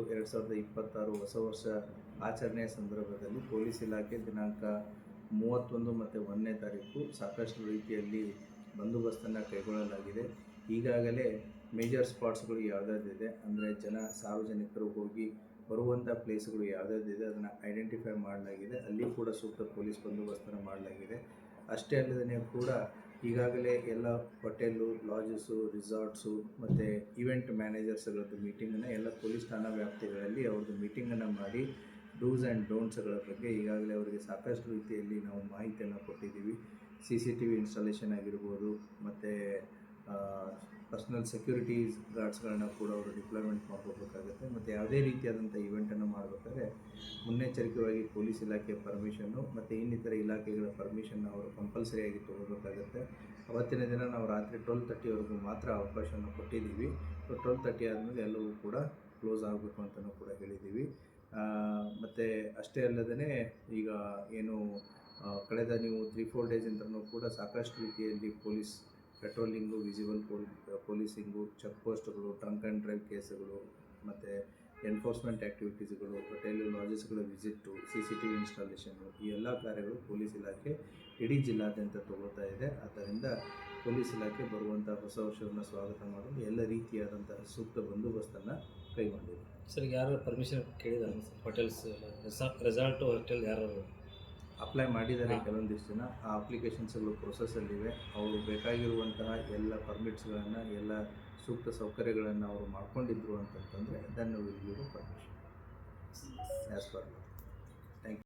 2026 ಹೊಸ ವರ್ಷ ಆಚರಣೆಯ ಸಂದರ್ಭದಲ್ಲಿ ಪೊಲೀಸ್ ಇಲಾಖೆ ದಿನಾಂಕ 31 ಮತ್ತು 1ನೇ ತಾರೀಕು ಸಾಕಷ್ಟು ರೀತಿಯಲ್ಲಿ ಬಂದೋಬಸ್ತನ್ನು ಕೈಗೊಳ್ಳಲಾಗಿದೆ. ಈಗಾಗಲೇ ಮೇಜರ್ ಸ್ಪಾಟ್ಸ್ಗಳು ಯಾವುದಾದಿದೆ ಅಂದರೆ ಸಾರ್ವಜನಿಕರು ಹೋಗಿ ಬರುವಂಥ ಪ್ಲೇಸ್ಗಳು ಯಾವುದಾದಿದೆ ಅದನ್ನು ಐಡೆಂಟಿಫೈ ಮಾಡಲಾಗಿದೆ. ಅಲ್ಲಿ ಕೂಡ ಸೂಕ್ತ ಪೊಲೀಸ್ ಬಂದೋಬಸ್ತನ್ನು ಮಾಡಲಾಗಿದೆ. ಅಷ್ಟೇ ಅಲ್ಲದೇ ಕೂಡ ಈಗಾಗಲೇ ಎಲ್ಲ ಹೋಟೆಲ್ಲು, ಲಾಜಸ್ಸು, ರಿಸಾರ್ಟ್ಸು ಮತ್ತು ಈವೆಂಟ್ ಮ್ಯಾನೇಜರ್ಸ್ಗಳದ್ದು ಮೀಟಿಂಗನ್ನು ಎಲ್ಲ ಪೊಲೀಸ್ ಠಾಣಾ ವ್ಯಾಪ್ತಿಗಳಲ್ಲಿ ಅವ್ರದ್ದು ಮೀಟಿಂಗನ್ನು ಮಾಡಿ ಡೂಸ್ ಆ್ಯಂಡ್ ಡೋಂಟ್ಸ್ಗಳ ಬಗ್ಗೆ ಈಗಾಗಲೇ ಅವರಿಗೆ ಸಾಕಷ್ಟು ರೀತಿಯಲ್ಲಿ ನಾವು ಮಾಹಿತಿಯನ್ನು ಕೊಟ್ಟಿದ್ದೀವಿ. CCTV ಇನ್ಸ್ಟಾಲೇಷನ್ ಆಗಿರ್ಬೋದು, ಮತ್ತು ಪರ್ಸ್ನಲ್ ಸೆಕ್ಯೂರಿಟೀಸ್ ಗಾರ್ಡ್ಸ್ಗಳನ್ನ ಕೂಡ ಅವರು ಡಿಪ್ಲಾಯ್ಮೆಂಟ್ ಮಾಡ್ಕೋಬೇಕಾಗುತ್ತೆ. ಮತ್ತು ಯಾವುದೇ ರೀತಿಯಾದಂಥ ಇವೆಂಟನ್ನು ಮಾಡಬೇಕಾದ್ರೆ ಮುನ್ನೆಚ್ಚರಿಕೆಯಾಗಿ ಪೊಲೀಸ್ ಇಲಾಖೆಯ ಪರ್ಮಿಷನ್ನು ಮತ್ತು ಇನ್ನಿತರ ಇಲಾಖೆಗಳ ಪರ್ಮಿಷನ್ನ ಅವರು ಕಂಪಲ್ಸರಿಯಾಗಿ ತೊಗೋಬೇಕಾಗುತ್ತೆ. ಅವತ್ತಿನ ದಿನ ನಾವು ರಾತ್ರಿ 12:30ವರೆಗೂ ಮಾತ್ರ ಅವಕಾಶವನ್ನು ಕೊಟ್ಟಿದ್ದೀವಿ. 12:30 ಆದಮೇಲೆ ಎಲ್ಲವೂ ಕೂಡ ಕ್ಲೋಸ್ ಆಗಬೇಕು ಅಂತಲೂ ಕೂಡ ಹೇಳಿದ್ದೀವಿ. ಮತ್ತು ಅಷ್ಟೇ ಅಲ್ಲದೇ ಈಗ ಏನು ಕಳೆದ ನೀವು 3-4 ಡೇಸಿಂದನೂ ಕೂಡ ಸಾಕಷ್ಟು ರೀತಿಯಲ್ಲಿ ಪೊಲೀಸ್ ಪೆಟ್ರೋಲಿಂಗು, ವಿಸಿಬಲ್ ಪೊಲೀಸಿಂಗು, ಚೆಕ್ ಪೋಸ್ಟ್ಗಳು, ಡ್ರಂಕ್ ಆ್ಯಂಡ್ ಡ್ರೈವ್ ಕೇಸುಗಳು, ಮತ್ತು ಎನ್ಫೋರ್ಸ್ಮೆಂಟ್ ಆ್ಯಕ್ಟಿವಿಟೀಸ್ಗಳು, ಹೋಟೆಲು, ಲಾಜಸ್ಗಳ ವಿಸಿಟ್ಟು, CCTV ಇನ್ಸ್ಟಾಲೇಷನ್ನು, ಈ ಎಲ್ಲ ಕಾರ್ಯಗಳು ಪೊಲೀಸ್ ಇಲಾಖೆ ಇಡೀ ಜಿಲ್ಲಾದ್ಯಂತ ತಗೋತಾ ಇದೆ. ಆದ್ದರಿಂದ ಪೊಲೀಸ್ ಇಲಾಖೆ ಬರುವಂಥ ಹೊಸ ವರ್ಷವನ್ನು ಸ್ವಾಗತ ಮಾಡಲು ಎಲ್ಲ ರೀತಿಯಾದಂತಹ ಸೂಕ್ತ ಬಂದೋಬಸ್ತನ್ನು ಕೈಗೊಂಡಿದೆ. ಸರ್, ಯಾರು ಪರ್ಮಿಷನ್ ಕೇಳಿದ್ದಾರೆ ಹೋಟೆಲ್ಸ್, ರೆಸಾರ್ಟ್ ಹೋಟೆಲ್ ಯಾರು ಅಪ್ಲೈ ಮಾಡಿದ್ದಾರೆ? ಕೆಲವೊಂದಿಷ್ಟು ಜನ ಆ ಅಪ್ಲಿಕೇಶನ್ಸ್ಗಳು ಪ್ರೊಸೆಸ್ಸಲ್ಲಿವೆ. ಅವರು ಬೇಕಾಗಿರುವಂತಹ ಎಲ್ಲ ಪರ್ಮಿಟ್ಸ್ಗಳನ್ನು, ಎಲ್ಲ ಸೂಕ್ತ ಸೌಕರ್ಯಗಳನ್ನು ಅವರು ಮಾಡ್ಕೊಂಡಿದ್ರು ಅಂತಂತಂದರೆ then will give permission as per